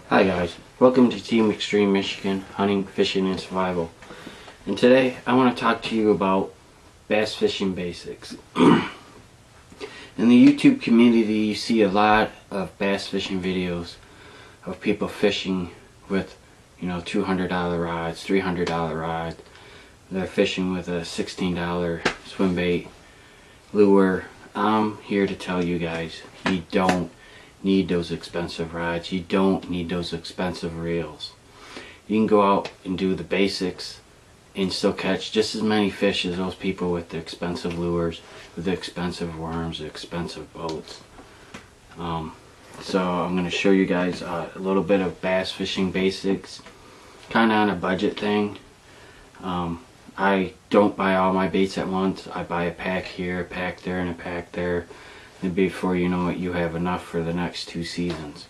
Hi guys, welcome to Team Extreme Michigan Hunting, Fishing, and Survival. And today I want to talk to you about bass fishing basics. In the YouTube community you see a lot of bass fishing videos of people fishing with, $200 rods, $300 rods. They're fishing with a $16 swim bait lure. I'm here to tell you guys, you don't need those expensive rods. You don't need those expensive reels. You can go out and do the basics and still catch just as many fish as those people with the expensive lures, with the expensive worms, the expensive boats. So I'm going to show you guys a little bit of bass fishing basics, kind of on a budget thing. I don't buy all my baits at once. I buy a pack here, a pack there, and a pack there. And before you know it, you have enough for the next 2 seasons.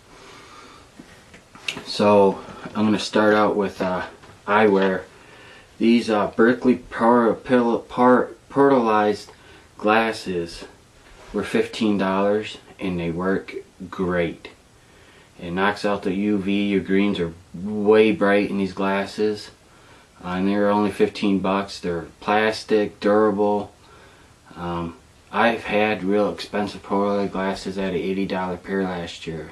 So I'm going to start out with eyewear. These Berkley portalized glasses were $15 and they work great. It knocks out the UV. Your greens are way bright in these glasses. And they're only 15 bucks. They're plastic, durable. I've had real expensive Polaroid glasses at an $80 pair last year.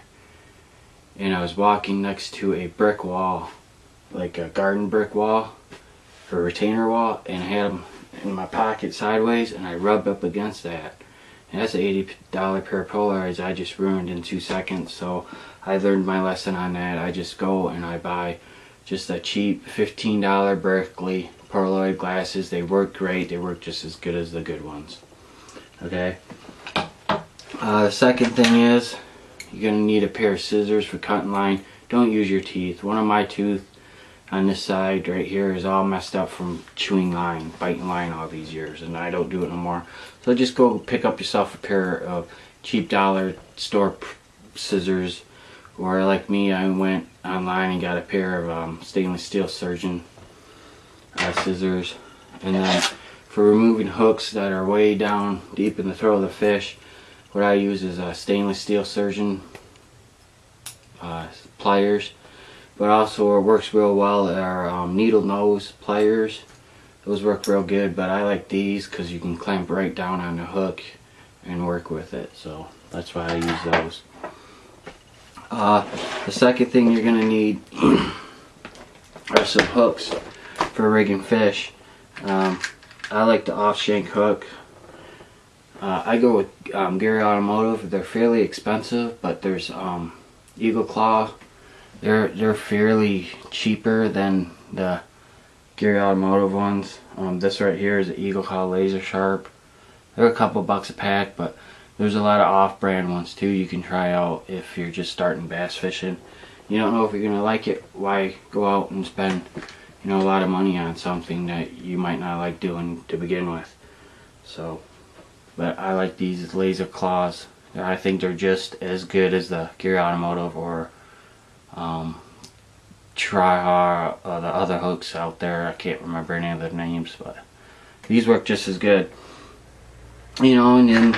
And I was walking next to a brick wall, like a garden brick wall, or a retainer wall, and I had them in my pocket sideways, and I rubbed up against that. And that's an $80 pair of Polaroids I just ruined in 2 seconds. So I learned my lesson on that. I just go and I buy just a cheap $15 Berkley Polaroid glasses. They work great. They work just as good as the good ones. Okay. The second thing is you're going to need a pair of scissors for cutting line. Don't use your teeth. One of my tooth on this side right here is all messed up from chewing line, biting line all these years, and I don't do it no more. So just go pick up yourself a pair of cheap dollar store scissors, or like me, I went online and got a pair of stainless steel surgeon scissors. And then for removing hooks that are way down deep in the throat of the fish, what I use is a stainless steel surgeon pliers. But also it works real well are needle nose pliers. Those work real good, but I like these because you can clamp right down on the hook and work with it. So that's why I use those. The second thing you're going to need are some hooks for rigging fish. I like the off-shank hook. I go with Gary Automotive. They're fairly expensive, but there's Eagle Claw. They're fairly cheaper than the Gary Automotive ones. This right here is the Eagle Claw Laser Sharp. They're a couple bucks a pack, but there's a lot of off-brand ones too you can try out if you're just starting bass fishing. You don't know if you're gonna like it. Why go out and spend a lot of money on something that you might not like doing to begin with? So, but I like these Laser Claws. I think they're just as good as the Gary Automotive or Tri-Har, the other hooks out there. I can't remember any of their names, but these work just as good. And then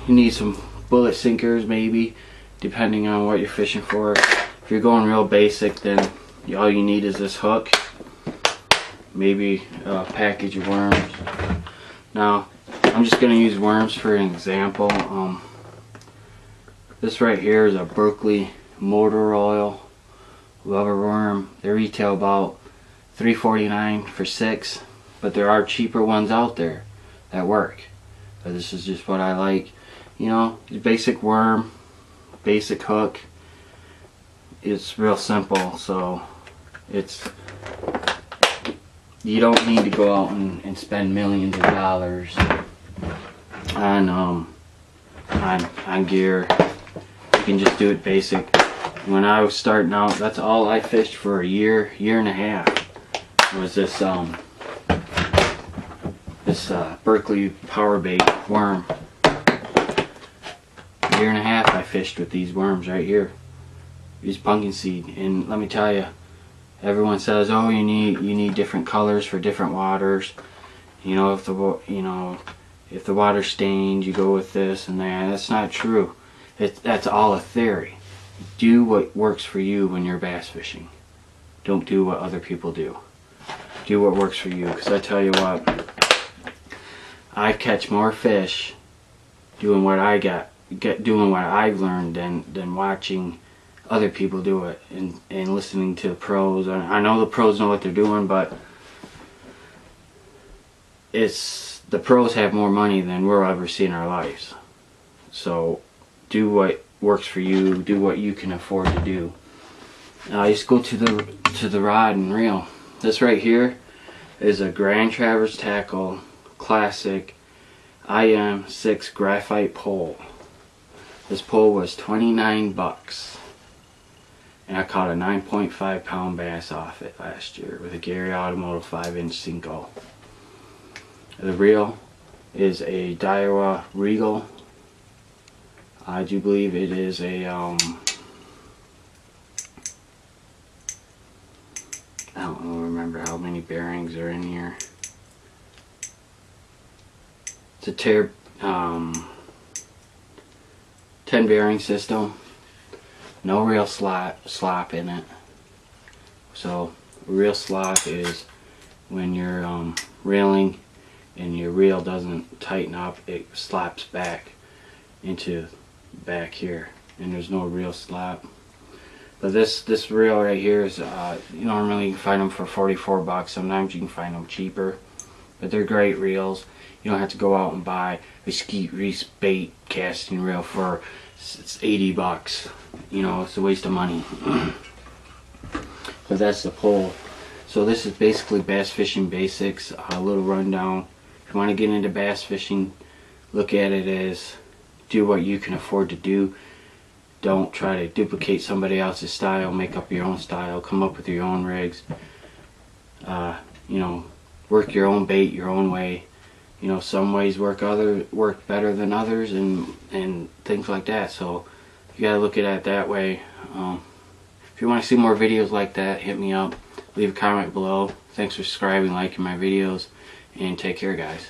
you need some bullet sinkers maybe, depending on what you're fishing for. If you're going real basic, then all you need is this hook, maybe a package of worms. Now I'm just going to use worms for an example. This right here is a Berkley motor oil rubber worm. They retail about $3.49 for 6, but there are cheaper ones out there that work. But this is just what I like. Basic worm, basic hook. It's real simple, so you don't need to go out and spend millions of dollars on gear. You can just do it basic. When I was starting out, that's all I fished for a year and a half. Was this Berkley power bait worm. A year and a half I fished with these worms right here. These pumpkin seed, and let me tell you, everyone says, oh, you need different colors for different waters. If the water's stained, you go with this and that. That's not true. That's all a theory. Do what works for you when you're bass fishing. Don't do what other people do. Do what works for you, because I tell you what, I catch more fish doing what doing what I've learned than watching other people do it and listening to the pros. I know the pros know what they're doing, but the pros have more money than we'll ever see in our lives. So do what works for you. Do what you can afford to do. Just go to the rod and reel. This right here is a Grand Traverse Tackle Classic IM6 graphite pole. This pole was 29 bucks. And I caught a 9.5 pound bass off it last year with a Gary Automotive 5-inch Cinco. The reel is a Daiwa Regal. I do believe it is a I don't remember how many bearings are in here. It's a 10 bearing system. No real slop in it. So real slop is when you're reeling and your reel doesn't tighten up, it slaps back into back here, and there's no real slop. But this reel right here is normally you can find them for 44 bucks. Sometimes you can find them cheaper, but they're great reels. You don't have to go out and buy a Skeet Reese bait casting reel for it's 80 bucks. You know, it's a waste of money. But that's the pole. So this is basically bass fishing basics, a little rundown. If you want to get into bass fishing, look at it as do what you can afford to do. Don't try to duplicate somebody else's style, make up your own style, come up with your own rigs. You know, work your own bait your own way. You know, some ways work better than others, and things like that. So you gotta look at it that way. If you want to see more videos like that, hit me up. Leave a comment below. Thanks for subscribing, liking my videos, and take care, guys.